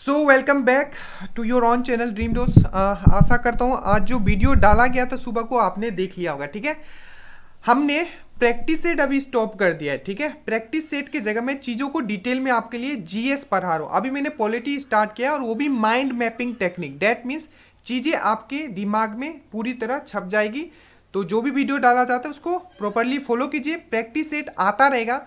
Welcome back to your own channel dream dose. आशा करता हूँ आज जो वीडियो डाला गया था सुबह को आपने देख लिया होगा। ठीक है, हमने प्रैक्टिस सेट अभी स्टॉप कर दिया है। ठीक है, प्रैक्टिस सेट की जगह मैं चीज़ों को डिटेल में आपके लिए जीएस पढ़ा रहा हूँ। अभी मैंने पॉलिटी स्टार्ट किया और वो भी mind mapping technique. That means चीज़ें आपके दिमाग में पूरी तरह छप जाएगी। तो जो भी वीडियो डाला जाता है उसको प्रॉपरली फॉलो कीजिए। प्रैक्टिस सेट आता रहेगा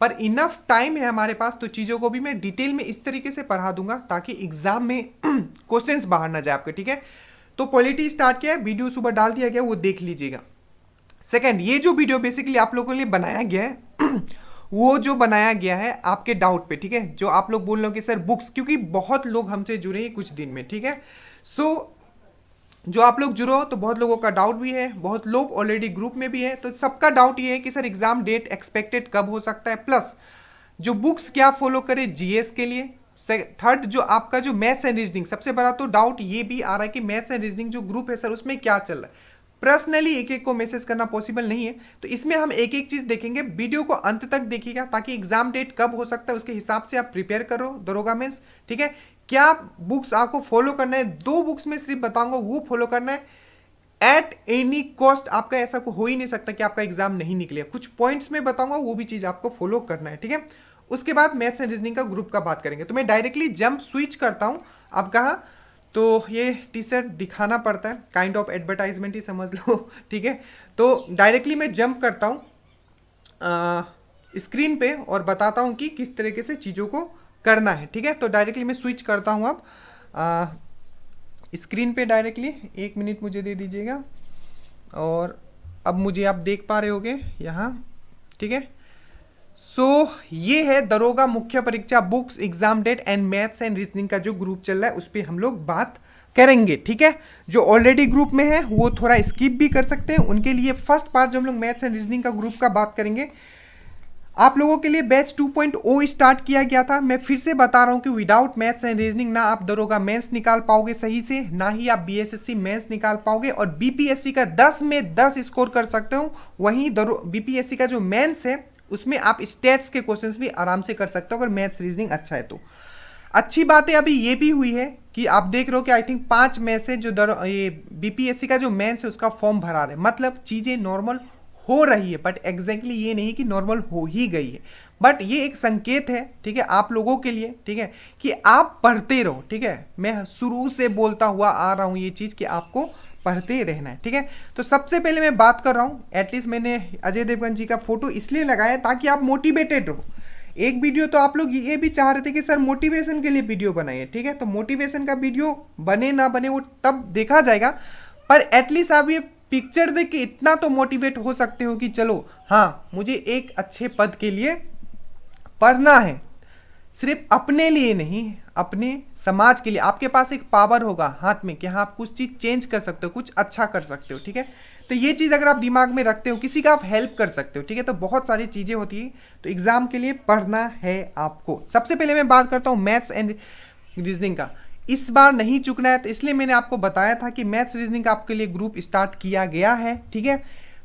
पर इनफ टाइम है हमारे पास, तो चीज़ों को भी मैं डिटेल में इस तरीके से पढ़ा दूंगा ताकि एग्जाम में क्वेश्चंस बाहर ना जाए आपके। ठीक है, तो पॉलिटी स्टार्ट किया है, वीडियो सुबह डाल दिया गया, वो देख लीजिएगा। सेकंड, ये जो वीडियो बेसिकली आप लोगों के लिए बनाया गया है वो जो बनाया गया है आपके डाउट पे। ठीक है, जो आप लोग बोल रहे हो कि सर बुक्स, क्योंकि बहुत लोग हमसे जुड़े हैं कुछ दिन में। ठीक है, सो जो आप लोग जुड़ो तो बहुत लोगों का डाउट भी है, बहुत लोग ऑलरेडी ग्रुप में भी है, तो सबका डाउट ये है कि सर एग्जाम डेट एक्सपेक्टेड कब हो सकता है, प्लस जो बुक्स क्या फॉलो करे जीएस के लिए। थर्ड, जो आपका जो मैथ्स एंड रीजनिंग, सबसे बड़ा तो डाउट ये भी आ रहा है कि मैथ्स एंड रीजनिंग जो ग्रुप है सर उसमें क्या चल रहा है। पर्सनली एक एक को मैसेज करना पॉसिबल नहीं है, तो इसमें हम एक एक चीज देखेंगे। वीडियो को अंत तक देखिएगा ताकि एग्जाम डेट कब हो सकता है उसके हिसाब से आप प्रिपेयर करो दरोगा मेंस। ठीक है, क्या बुक्स आपको फॉलो करना है, दो बुक्स में सिर्फ बताऊंगा वो फॉलो करना है एट एनी कॉस्ट। आपका ऐसा को हो ही नहीं सकता कि आपका एग्जाम नहीं निकले। कुछ पॉइंट्स में बताऊंगा वो भी चीज आपको फॉलो करना है। ठीक है, उसके बाद मैथ्स एंड रीजनिंग का ग्रुप का बात करेंगे। तो मैं डायरेक्टली जंप स्विच करता हूं। अब कहा तो ये टी शर्ट दिखाना पड़ता है, काइंड ऑफ एडवर्टाइजमेंट ही समझ लो। ठीक है, तो डायरेक्टली मैं जंप करता हूं स्क्रीन पे और बताता हूं कि किस तरीके से चीज़ों को करना है। ठीक है, तो डायरेक्टली मैं स्विच करता हूं अब स्क्रीन पे डायरेक्टली। एक मिनट मुझे दे दीजिएगा और अब मुझे आप देख पा रहे होगे यहाँ। ठीक है, सो ये है दरोगा मुख्य परीक्षा books exam date and maths and reasoning का जो ग्रुप चल रहा है उस पर हम लोग बात करेंगे। ठीक है, जो ऑलरेडी ग्रुप में है वो थोड़ा स्किप भी कर सकते हैं, उनके लिए फर्स्ट पार्ट जो हम लोग मैथ्स एंड रीजनिंग का ग्रुप का बात करेंगे। आप लोगों के लिए बैच 2.0 स्टार्ट किया गया था। मैं फिर से बता रहा हूं कि विदाउट मैथ्स एंड रीजनिंग ना आप दरोगा मेंस निकाल पाओगे सही से, ना ही आप बीएसएससी मेंस निकाल पाओगे, और बीपीएससी का 10 में 10 स्कोर कर सकते हो। वहीं बीपीएससी का जो मेंस है उसमें आप स्टेट्स के क्वेश्चंस भी आराम से कर सकते हो अगर मैथ्स रीजनिंग अच्छा है तो। अच्छी बात है अभी ये भी हुई है कि आप देख रहे हो कि आई थिंक 5 में से जो ये बीपीएससी का जो मेंस है उसका फॉर्म भरा रहे, मतलब चीजें नॉर्मल हो रही है। बट एग्जैक्टली ये नहीं कि नॉर्मल हो ही गई है, बट ये एक संकेत है। ठीक है, आप लोगों के लिए। ठीक है, कि आप पढ़ते रहो। ठीक है, मैं शुरू से बोलता हुआ आ रहा हूं ये चीज कि आपको पढ़ते रहना है। ठीक है, तो सबसे पहले मैं बात कर रहा हूं, एटलीस्ट मैंने अजय देवगन जी का फोटो इसलिए लगाया ताकि आप मोटिवेटेड रहो। एक वीडियो तो आप लोग ये भी चाह रहे थे कि सर मोटिवेशन के लिए वीडियो बनाइए। ठीक है, तो मोटिवेशन का वीडियो बने ना बने वो तब देखा जाएगा, पर एटलीस्ट आप ये पिक्चर देख के इतना तो मोटिवेट हो सकते हो कि चलो हाँ मुझे एक अच्छे पद के लिए पढ़ना है। सिर्फ अपने लिए नहीं, अपने समाज के लिए। आपके पास एक पावर होगा हाथ में कि हाँ आप कुछ चीज चेंज कर सकते हो, कुछ अच्छा कर सकते हो। ठीक है, तो ये चीज अगर आप दिमाग में रखते हो, किसी का आप हेल्प कर सकते हो। ठीक है, तो बहुत सारी चीजें होती है, तो एग्जाम के लिए पढ़ना है आपको। सबसे पहले मैं बात करता हूँ मैथ्स एंड रीजनिंग का। इस बार नहीं चुकना है, तो इसलिए मैंने आपको बताया था कि मैथ्स रीजनिंग का आपके लिए ग्रुप स्टार्ट किया गया है। ठीक है,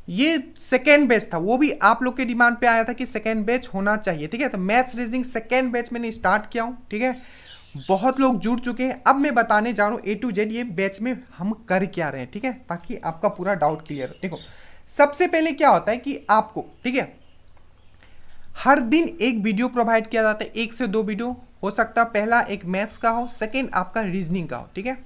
ये सेकेंड बैच था, वो भी आप लोग के डिमांड पे आया था कि सेकेंड बैच होना चाहिए। ठीक है, तो मैथ्स रीजनिंग सेकेंड बैच मैंने स्टार्ट किया हूं। ठीक है, बहुत लोग जुड़ चुके हैं। अब मैं बताने जा रहा हूं A to Z ये बैच में हम कर क्या रहे हैं। ठीक है, ताकि आपका पूरा डाउट क्लियर हो। देखो, सबसे पहले क्या होता है कि आपको, ठीक है, हर दिन एक वीडियो प्रोवाइड किया जाता है, 1 से 2 वीडियो हो सकता है। पहला एक मैथ्स का हो, सेकेंड आपका रीजनिंग का हो। ठीक है,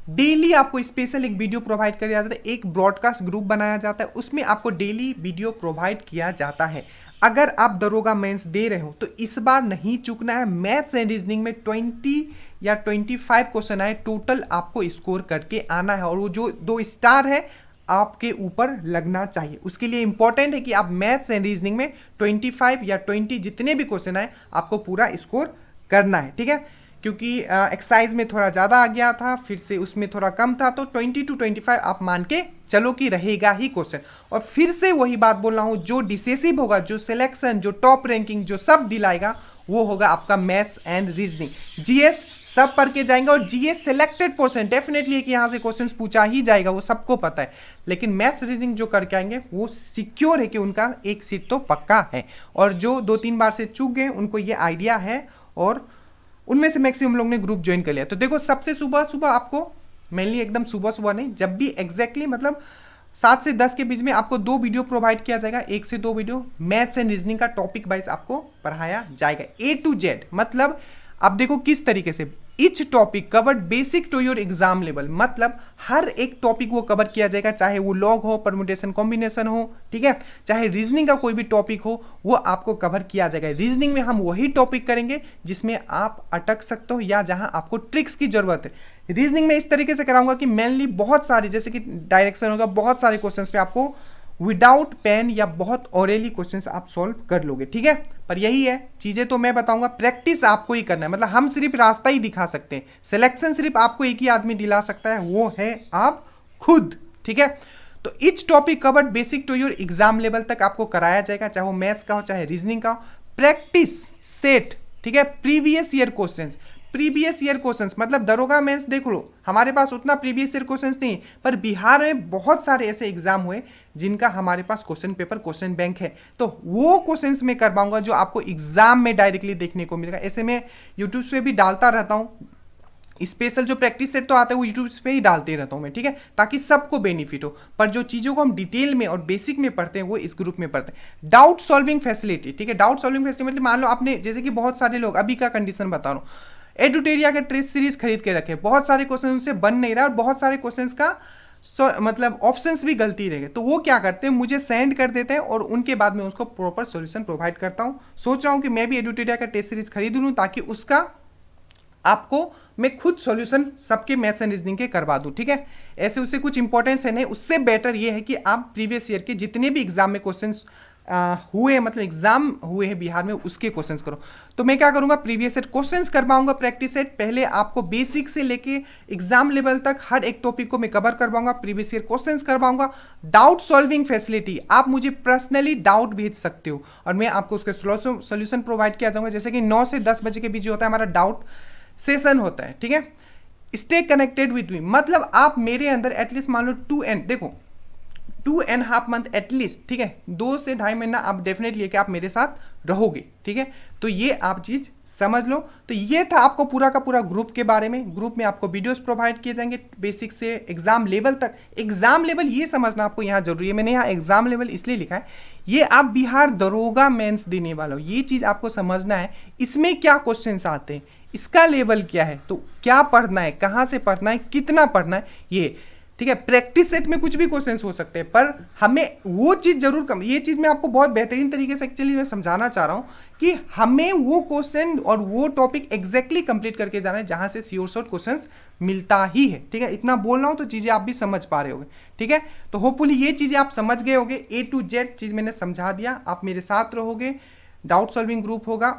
डेली आपको स्पेशल एक वीडियो प्रोवाइड किया जाता है, एक ब्रॉडकास्ट ग्रुप बनाया जाता है, उसमें आपको डेली वीडियो प्रोवाइड किया जाता है। अगर आप दरोगा मेंस दे रहे हो तो इस बार नहीं चूकना है। मैथ्स एंड रीजनिंग में 20 या 25 क्वेश्चन आए टोटल, आपको स्कोर करके आना है, और वो जो 2 स्टार है आपके ऊपर लगना चाहिए। उसके लिए इंपॉर्टेंट है कि आप मैथ्स एंड रीजनिंग में 25 या 20 जितने भी क्वेश्चन आए आपको पूरा स्कोर करना है। ठीक है, क्योंकि एक्सरसाइज में थोड़ा ज़्यादा आ गया था, फिर से उसमें थोड़ा कम था, तो 20 to 25 आप मान के चलो कि रहेगा ही क्वेश्चन। और फिर से वही बात बोल रहा हूँ, जो डिसेसिव होगा, जो सिलेक्शन, जो टॉप रैंकिंग, जो सब दिलाएगा वो होगा आपका मैथ्स एंड रीजनिंग। जीएस सब पढ़ के जाएंगे, और जीएस सिलेक्टेड पोर्शन डेफिनेटली है कि यहाँ से क्वेश्चंस पूछा ही जाएगा, वो सबको पता है। लेकिन मैथ्स रीजनिंग जो करके आएंगे वो सिक्योर है कि उनका एक सीट तो पक्का है, और जो 2-3 बार से चूक गए उनको ये आइडिया है और उनमें से मैक्सिमम लोग ने ग्रुप ज्वाइन कर लिया। तो देखो सबसे सुबह सुबह आपको, मेनली एकदम सुबह सुबह नहीं, जब भी एग्जैक्टली मतलब 7 से 10 के बीच में आपको 2 वीडियो प्रोवाइड किया जाएगा, 1 से 2 वीडियो मैथ्स एंड रीजनिंग का टॉपिक वाइज आपको पढ़ाया जाएगा A to Z। मतलब अब देखो किस तरीके से each topic covered basic to your exam level, मतलब हर एक टॉपिक वो कवर किया जाएगा, चाहे वो लॉग हो, परमुटेशन कॉम्बिनेशन हो, ठीक है, चाहे रीजनिंग का कोई भी टॉपिक हो, वो आपको कवर किया जाएगा। रीजनिंग में हम वही टॉपिक करेंगे जिसमें आप अटक सकते हो या जहां आपको ट्रिक्स की जरूरत है। रीजनिंग में इस तरीके से कराऊंगा कि मेनली बहुत सारे, जैसे कि डायरेक्शन होगा, बहुत सारे क्वेश्चंस पे आपको विदाउट पेन या बहुत ऑरेली क्वेश्चंस आप सॉल्व कर लोगे, ठीक है। पर यही है, चीजें तो मैं बताऊंगा, प्रैक्टिस आपको ही करना है। मतलब हम सिर्फ रास्ता ही दिखा सकते हैं, सिलेक्शन सिर्फ आपको एक ही आदमी दिला सकता है, वो है आप खुद, ठीक है। तो each topic covered basic to your exam level तक आपको कराया जाएगा, चाहे वो मैथ्स का हो चाहे रीजनिंग का हो। प्रैक्टिस सेट, ठीक है, previous year questions, previous year questions मतलब दरोगा मेंस देख लो, हमारे पास उतना प्रीवियस ईयर क्वेश्चंस नहीं, पर बिहार में बहुत सारे ऐसे एग्जाम हुए जिनका हमारे पास क्वेश्चन पेपर, क्वेश्चन बैंक है, तो वो क्वेश्चंस में कर पाऊंगा जो आपको एग्जाम में डायरेक्टली देखने को मिलेगा। ऐसे में यूट्यूब पे भी डालता रहता हूँ, स्पेशल जो प्रैक्टिस सेट तो आता है वो यूट्यूब पे ही डालते रहता हूँ मैं, ठीक है, ताकि सबको बेनिफिट हो। पर जो चीजों को हम डिटेल में और बेसिक में पढ़ते हैं वो इस ग्रुप में पढ़ते हैं। डाउट सॉल्विंग फैसिलिटी, ठीक है, डाउट सॉल्विंग फैसिलिटी मतलब मान लो आपने, जैसे कि बहुत सारे लोग, अभी का कंडीशन बता रहा हूँ, एडुटेरिया का टेस्ट सीरीज खरीद के रखे, बहुत सारे क्वेश्चन उनसे बन नहीं रहा और बहुत सारे क्वेश्चंस का मतलब ऑप्शंस भी गलती रह गए, तो वो क्या करते हैं, मुझे सेंड कर देते हैं और उनके बाद में उसको प्रॉपर सॉल्यूशन प्रोवाइड करता हूं। सोच रहा हूं कि मैं भी एडुटेरिया का टेस्ट सीरीज खरीद लूं ताकि उसका आपको मैं खुद सॉल्यूशन सबके मैथ्स एंड रीजनिंग के करवा दूं, ठीक है। ऐसे उससे कुछ इंपॉर्टेंस है नहीं, उससे बेटर ये है कि आप प्रीवियस ईयर के जितने भी एग्जाम में क्वेश्चंस हुए, मतलब एग्जाम हुए हैं बिहार में, उसके क्वेश्चंस करो। तो मैं क्या करूंगा, प्रीवियस सेट क्वेश्चंस करवाऊंगा, प्रैक्टिस सेट पहले आपको बेसिक से लेके एग्जाम लेवल तक हर एक टॉपिक को मैं कवर करवाऊंगा, प्रीवियस ईयर क्वेश्चंस करवाऊंगा। डाउट सॉल्विंग फैसिलिटी, आप मुझे पर्सनली डाउट भेज सकते हो और मैं आपको उसके सॉल्यूशन प्रोवाइड किया जाऊंगा। जैसे कि 9 से 10 बजे के बीच होता है हमारा डाउट सेशन होता है, ठीक है। स्टे कनेक्टेड विद मी, मतलब आप मेरे अंदर एटलीस्ट मान लो 2.5 मंथ एटलीस्ट, ठीक है, 2 से 2.5 महीना आप डेफिनेटली है कि आप मेरे साथ रहोगे, ठीक है। तो ये आप चीज समझ लो। तो ये था आपको पूरा का पूरा ग्रुप के बारे में। ग्रुप में आपको वीडियोस प्रोवाइड किए जाएंगे बेसिक से एग्जाम लेवल तक। एग्जाम लेवल ये समझना आपको यहाँ जरूरी है, मैंने यहाँ एग्जाम लेवल इसलिए लिखा है, ये आप बिहार दरोगा मेंस देने वाला हो, ये चीज आपको समझना है। इसमें क्या क्वेश्चंस आते हैं, इसका लेवल क्या है, तो क्या पढ़ना है, कहां से पढ़ना है, कितना पढ़ना है, ये ठीक है। प्रैक्टिस सेट में कुछ भी क्वेश्चंस हो सकते हैं, पर हमें वो चीज जरूर कम, ये चीज मैं आपको बहुत बेहतरीन तरीके से एक्चुअली मैं समझाना चाह रहा हूं कि हमें वो क्वेश्चन और वो टॉपिक एग्जैक्टली कंप्लीट करके जाना है जहां से श्योर शॉर्ट क्वेश्चंस मिलता ही है, ठीक है। इतना बोल रहा हूं तो चीजें आप भी समझ पा रहे होगे, ठीक है। तो होपफुली ये चीजें आप समझ गए होगे, A to Z चीज मैंने समझा दिया, आप मेरे साथ रहोगे, डाउट सॉल्विंग ग्रुप होगा,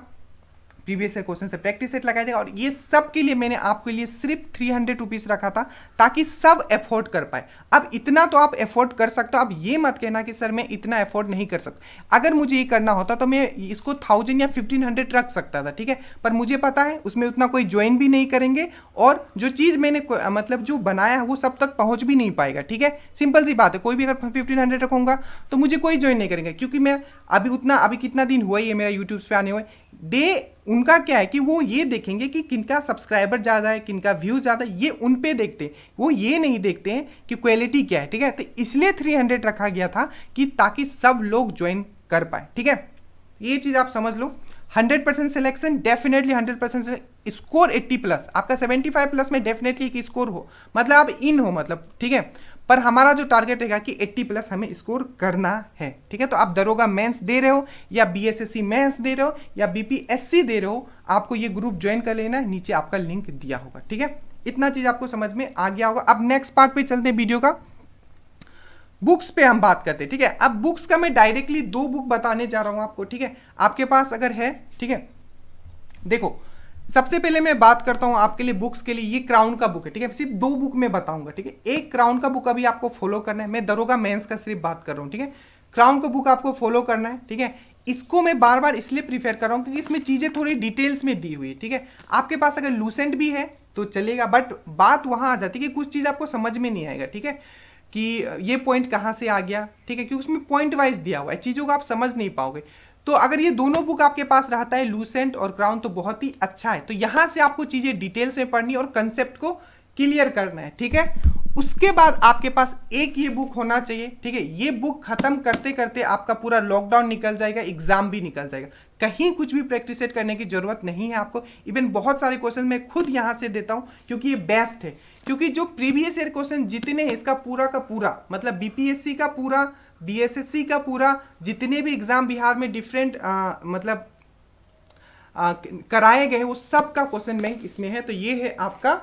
प्रीवियस क्वेश्चन से प्रैक्टिस सेट लगाया जाएगा। और ये सब के लिए मैंने आपके लिए सिर्फ 300 रुपीज रखा था ताकि सब एफोर्ड कर पाए। अब इतना तो आप एफोर्ड कर सकते हो, अब ये मत कहना कि सर मैं इतना एफोर्ड नहीं कर सकता। अगर मुझे ये करना होता तो मैं इसको 1000 या 1500 रख सकता था, ठीक है, पर मुझे पता है उसमें उतना कोई ज्वाइन भी नहीं करेंगे और जो चीज मैंने मतलब जो बनाया है वो सब तक पहुंच भी नहीं पाएगा, ठीक है। सिंपल सी बात है, कोई भी अगर 1500 रखूंगा तो मुझे कोई ज्वाइन नहीं करेंगे, क्योंकि मैं अभी कितना दिन हुआ ही है मेरा यूट्यूब पे आने हुए। डे उनका क्या है कि वो ये देखेंगे कि किनका सब्सक्राइबर ज्यादा है, किनका व्यू ज्यादा है, ये उन पे देखते हैं, वो ये नहीं देखते हैं कि क्वालिटी क्या है, ठीक है। तो इसलिए 300 रखा गया था कि ताकि सब लोग ज्वाइन कर पाए, ठीक है। ये चीज आप समझ लो। 100% सिलेक्शन, डेफिनेटली 100% स्कोर 80 प्लस, आपका 75 प्लस में डेफिनेटली एक स्कोर हो, मतलब आप इन हो, मतलब ठीक है। पर हमारा जो टारगेट रहेगा कि 80 प्लस हमें स्कोर करना है, ठीक है। तो आप दरोगा मेंस दे रहे हो या बीएसएससी मेंस दे रहे हो या बीपीएससी दे रहे हो, आपको ये ग्रुप ज्वाइन कर लेना है, नीचे आपका लिंक दिया होगा, ठीक है। इतना चीज आपको समझ में आ गया होगा। अब नेक्स्ट पार्ट पे चलते हैं वीडियो का, बुक्स पे हम बात करते हैं, ठीक है। अब बुक्स का मैं डायरेक्टली 2 बुक बताने जा रहा हूं आपको, ठीक है। आपके पास अगर है, ठीक है, देखो सबसे पहले मैं बात करता हूं आपके लिए बुक्स के लिए, ये क्राउन का बुक है, ठीक है। सिर्फ 2 बुक में बताऊंगा, ठीक है। एक क्राउन का बुक अभी आपको फॉलो करना है, मैं दरोगा मेंस का सिर्फ बात कर रहा हूं, ठीक है। क्राउन का बुक आपको फॉलो करना है, ठीक है। इसको मैं बार बार इसलिए प्रीफर कर रहा हूं क्योंकि इसमें चीजें थोड़ी डिटेल्स में दी हुई है, ठीक है। आपके पास अगर लूसेंट भी है तो चलेगा, बट बात वहां आ जाती है कि कुछ चीज आपको समझ में नहीं आएगा, ठीक है, कि ये पॉइंट कहां से आ गया, ठीक है, क्योंकि उसमें पॉइंट वाइज दिया हुआ है, चीजों को आप समझ नहीं पाओगे। तो अगर ये दोनों बुक आपके पास रहता है, लूसेंट और क्राउन, तो बहुत ही अच्छा है। तो यहां से आपको चीजें डिटेल्स में पढ़नी और कंसेप्ट को क्लियर करना है, ठीक है। उसके बाद आपके पास एक ये बुक होना चाहिए, ठीक है। ये बुक खत्म करते करते आपका पूरा लॉकडाउन निकल जाएगा, एग्जाम भी निकल जाएगा, कहीं कुछ भी प्रैक्टिस सेट करने की जरूरत नहीं है आपको। इवन बहुत सारे क्वेश्चन मैं खुद यहां से देता हूं क्योंकि ये बेस्ट है, क्योंकि जो प्रीवियस ईयर क्वेश्चन जितने हैं इसका पूरा का पूरा, मतलब बीपीएससी का पूरा, बीएसएससी का पूरा, जितने भी एग्जाम बिहार में डिफरेंट मतलब कराए गए वो सब का क्वेश्चन बैंक इसमें है। तो ये है आपका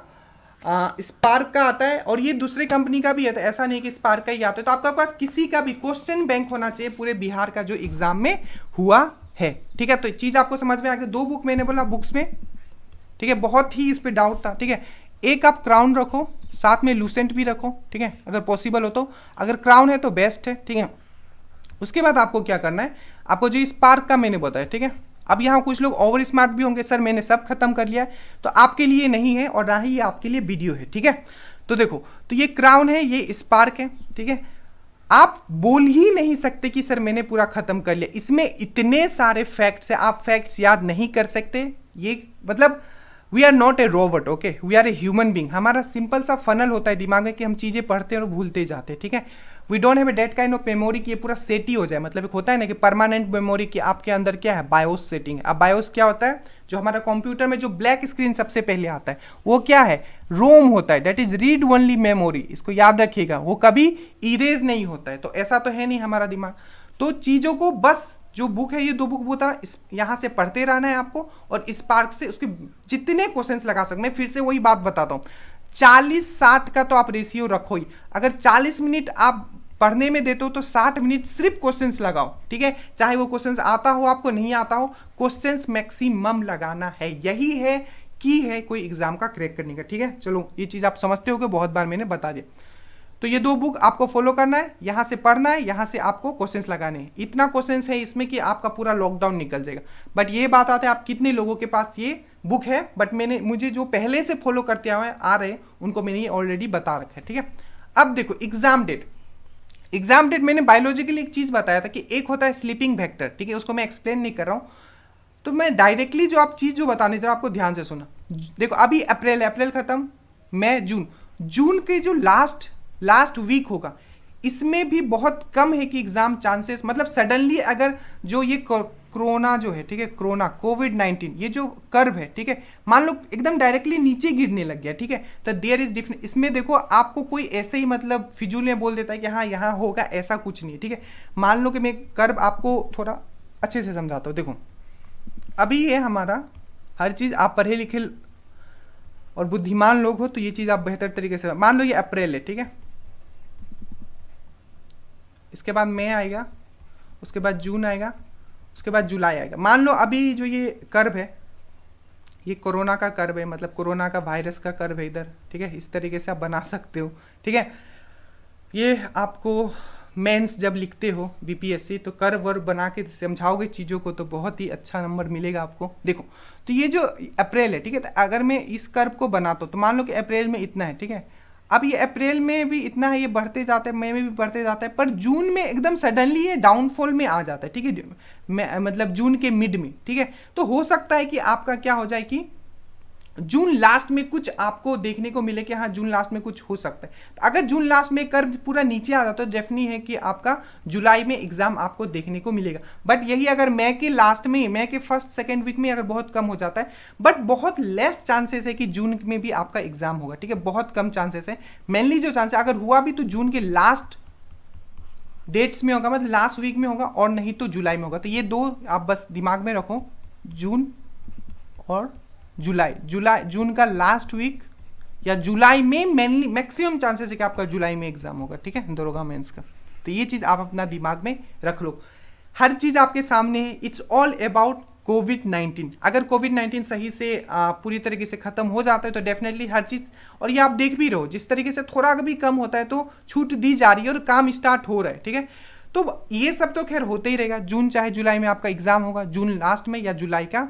स्पार्क का आता है, और ये दूसरे कंपनी का भी है, तो ऐसा नहीं कि स्पार्क का ही आता है। तो आपके पास किसी का भी क्वेश्चन बैंक होना चाहिए पूरे बिहार का जो एग्जाम में हुआ है, ठीक है। तो चीज आपको समझ में आ गई। दो बुक मैंने बोला बुक्स में, ठीक है, बहुत ही इस पे डाउट था, ठीक है। एक आप क्राउन रखो, साथ में लूसेंट भी रखो, ठीक है, अगर पॉसिबल हो तो। अगर क्राउन है तो बेस्ट है, ठीक है। उसके बाद आपको क्या करना है, आपको जो स्पार्क का मैंने बताया, ठीक है। अब यहाँ कुछ लोग ओवर स्मार्ट भी होंगे, सर मैंने सब खत्म कर लिया है, तो आपके लिए नहीं है और ना ही ये आपके लिए वीडियो है, ठीक है। तो देखो, तो ये क्राउन है, ये स्पार्क है, ठीक है। आप बोल ही नहीं सकते कि सर मैंने पूरा खत्म कर लिया, इसमें इतने सारे फैक्ट्स है, आप फैक्ट्स याद नहीं कर सकते। ये मतलब we are not a robot, okay, we are a human being. हमारा सिंपल सा फनल होता है दिमाग में कि हम चीजें पढ़ते हैं और भूलते जाते हैं, ठीक है। We don't have a date kind of memory कि ये पूरा सेट ही हो जाए, मतलब एक होता है ना कि परमानेंट मेमोरी की आपके अंदर क्या है, बायोस सेटिंग है। अब बायोस क्या होता है, जो हमारा कंप्यूटर में जो ब्लैक स्क्रीन सबसे पहले आता है वो क्या है, रोम होता है, that is read only memory. इसको याद रखिएगा, वो कभी इरेज नहीं होता है। तो ऐसा तो है नहीं हमारा दिमाग, तो चीजों को बस जो बुक है, ये दो बुक बताना, यहां से पढ़ते रहना है आपको, और स्पार्क से उसके जितने क्वेश्चंस लगा सकते। मैं फिर से वही बात बताता हूँ, 40-60 का तो आप रेशियो रखो ही। अगर 40 मिनट आप पढ़ने में देते हो तो 60 मिनट सिर्फ क्वेश्चंस लगाओ, ठीक है। चाहे वो क्वेश्चंस आता हो आपको, नहीं आता हो, क्वेश्चंस मैक्सिमम लगाना है। यही है की है कोई एग्जाम का क्रैक करने का, ठीक है। चलो ये चीज आप समझते हो कि बहुत बार मैंने बता दिया। तो ये दो बुक आपको फॉलो करना है, यहां से पढ़ना है, यहां से आपको क्वेश्चंस लगाने हैं। इतना क्वेश्चंस है इसमें कि आपका पूरा लॉकडाउन निकल जाएगा। बट ये बात आती है, आप कितने लोगों के पास ये बुक है, बट मुझे जो पहले से फॉलो करते आ रहे हैं उनको मैंने ये ऑलरेडी बता रखा है, ठीक है। अब देखो एग्जाम डेट, एग्जाम डेट मैंने बायोलॉजिकली एक चीज बताया था कि एक होता है स्लीपिंग वेक्टर, ठीक है, उसको मैं एक्सप्लेन नहीं कर रहा हूं। तो मैं डायरेक्टली जो आप चीज जो बताने जरा आपको ध्यान से सुना। देखो अभी अप्रैल खत्म, मई जून के जो लास्ट वीक होगा, इसमें भी बहुत कम है कि एग्जाम चांसेस, मतलब सडनली अगर जो ये कोरोना जो है, ठीक है, कोरोना कोविड-19 ये जो कर्व है, ठीक है, मान लो एकदम डायरेक्टली नीचे गिरने लग गया, ठीक है, तो देयर इज डिफरेंट। इसमें देखो आपको कोई ऐसे ही मतलब फिजूल में बोल देता है कि हाँ यहाँ होगा, ऐसा कुछ नहीं है, ठीक है। मान लो कि मैं कर्व आपको थोड़ा अच्छे से समझाता हूँ। देखो अभी ये हमारा हर चीज, आप पढ़े लिखे और बुद्धिमान लोग हो तो ये चीज आप बेहतर तरीके से, मान लो ये अप्रैल है, ठीक है, इसके बाद मई आएगा, उसके बाद जून आएगा, उसके बाद जुलाई आएगा। मान लो अभी जो ये कर्व है, ये कोरोना का कर्व है, मतलब कोरोना का वायरस का कर्व है इधर, ठीक है, इस तरीके से आप बना सकते हो, ठीक है। ये आपको मेंस जब लिखते हो बीपीएससी तो कर्व वर्व बना के समझाओगे चीज़ों को तो बहुत ही अच्छा नंबर मिलेगा आपको। देखो तो ये जो अप्रैल है, ठीक है, तो अगर मैं इस कर्व को बनाता हूँ तो मान लो कि अप्रैल में इतना है, ठीक है। अब ये अप्रैल में भी इतना है, ये बढ़ते जाता है, मई में भी बढ़ते जाता है, पर जून में एकदम सडनली ये डाउनफॉल में आ जाता है, ठीक है, मतलब जून के मिड में, ठीक है। तो हो सकता है कि आपका क्या हो जाए कि जून लास्ट में कुछ आपको देखने को मिले कि हाँ जून लास्ट में कुछ हो सकता है। तो अगर जून लास्ट में कर्व पूरा नीचे आ जाता है तो डेफिनेटली है कि आपका जुलाई में एग्जाम आपको देखने को मिलेगा। बट यही अगर मई के लास्ट में, मई के फर्स्ट सेकेंड वीक में अगर बहुत कम हो जाता है, बट बहुत लेस चांसेस है कि जून में भी आपका एग्जाम होगा, ठीक है, बहुत कम चांसेस है। मेनली जो चांसेस अगर हुआ भी तो जून के लास्ट डेट्स में होगा, मतलब लास्ट वीक में होगा, और नहीं तो जुलाई में होगा। तो ये दो आप बस दिमाग में रखो, जून और जून का लास्ट वीक या जुलाई में मेनली मैक्सिमम चांसेस है कि आपका जुलाई में एग्जाम होगा, ठीक है, दरोगा मेंस का। तो ये चीज आप अपना दिमाग में रख लो, हर चीज आपके सामने है। इट्स ऑल अबाउट कोविड-19। अगर कोविड-19 सही से पूरी तरीके से खत्म हो जाता है तो डेफिनेटली हर चीज, और ये आप देख भी रहो जिस तरीके से थोड़ा भी कम होता है तो छूट दी जा रही है और काम स्टार्ट हो रहा है, ठीक है। तो ये सब तो खैर होते ही रहेगा, जून चाहे जुलाई में आपका एग्जाम होगा, जून लास्ट में या जुलाई का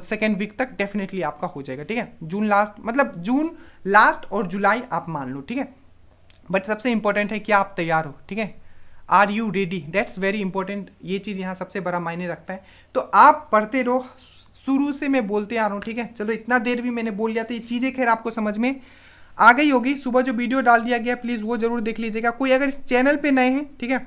सेकेंड वीक तक डेफिनेटली आपका हो जाएगा, ठीक है। जून लास्ट मतलब जून लास्ट और जुलाई आप मान लो, ठीक है। बट सबसे इंपॉर्टेंट है कि आप तैयार हो, ठीक है। Are you ready, that's very important, ये चीज़ यहाँ सबसे बड़ा मायने रखता है। तो आप पढ़ते रहो, शुरू से मैं बोलते आ रहा हूँ, ठीक है। चलो इतना देर भी मैंने बोल लिया, तो ये चीज़ें खैर आपको समझ में आ गई होगी। सुबह जो वीडियो डाल दिया गया प्लीज़ वो जरूर देख लीजिएगा। कोई अगर इस चैनल पे नए हैं, ठीक है,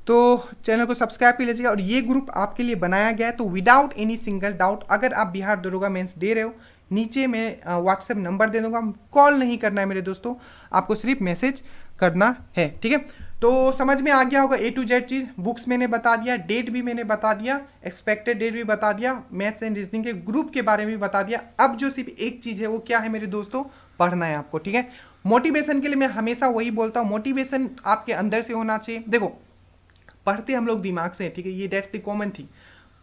तो चैनल को सब्सक्राइब कर लीजिएगा। और ये ग्रुप आपके लिए बनाया गया है, तो विदाउट एनी सिंगल डाउट अगर आप बिहार दरोगा मेंस दे रहे हो, नीचे मैं व्हाट्सएप नंबर दे दूंगा, कॉल नहीं करना है मेरे दोस्तों, आपको सिर्फ मैसेज करना है, ठीक है। तो समझ में आ गया होगा A to Z cheese. Books मैंने बता दिया, डेट भी मैंने बता दिया, एक्सपेक्टेड डेट भी बता दिया, मैथ्स एंड रीजनिंग के ग्रुप के बारे में भी बता दिया। अब जो सिर्फ एक चीज़ है वो क्या है मेरे दोस्तों, पढ़ना है आपको, ठीक है। मोटिवेशन के लिए मैं हमेशा वही बोलता हूँ, मोटिवेशन आपके अंदर से होना चाहिए। देखो पढ़ते हम लोग दिमाग से, ठीक है, ये दैट्स द कॉमन थिंग,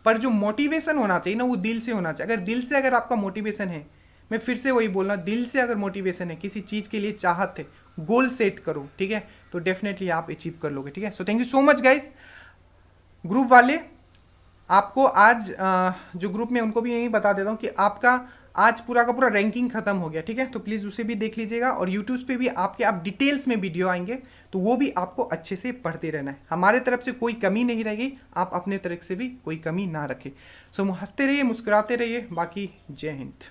पर जो मोटिवेशन होना चाहिए ना वो दिल से होना चाहिए। अगर दिल से अगर आपका मोटिवेशन है, मैं फिर से वही बोल रहा हूँ, दिल से अगर मोटिवेशन है, किसी चीज़ के लिए चाहत है, गोल सेट करो, ठीक है, तो डेफिनेटली आप अचीव कर लोगे, ठीक है। So thank you so much guys. Group वाले आपको आज जो ग्रुप में उनको भी यही बता देता हूँ कि आपका आज पूरा का पूरा रैंकिंग खत्म हो गया, ठीक है, तो प्लीज़ उसे भी देख लीजिएगा। और यूट्यूब पे भी आपके आप डिटेल्स में वीडियो आएंगे, तो वो भी आपको अच्छे से पढ़ते रहना है। हमारे तरफ से कोई कमी नहीं रहेगी, आप अपने तरफ से भी कोई कमी ना रखें। सो हंसते रहिए, मुस्कुराते रहिए, बाकी जय हिंद।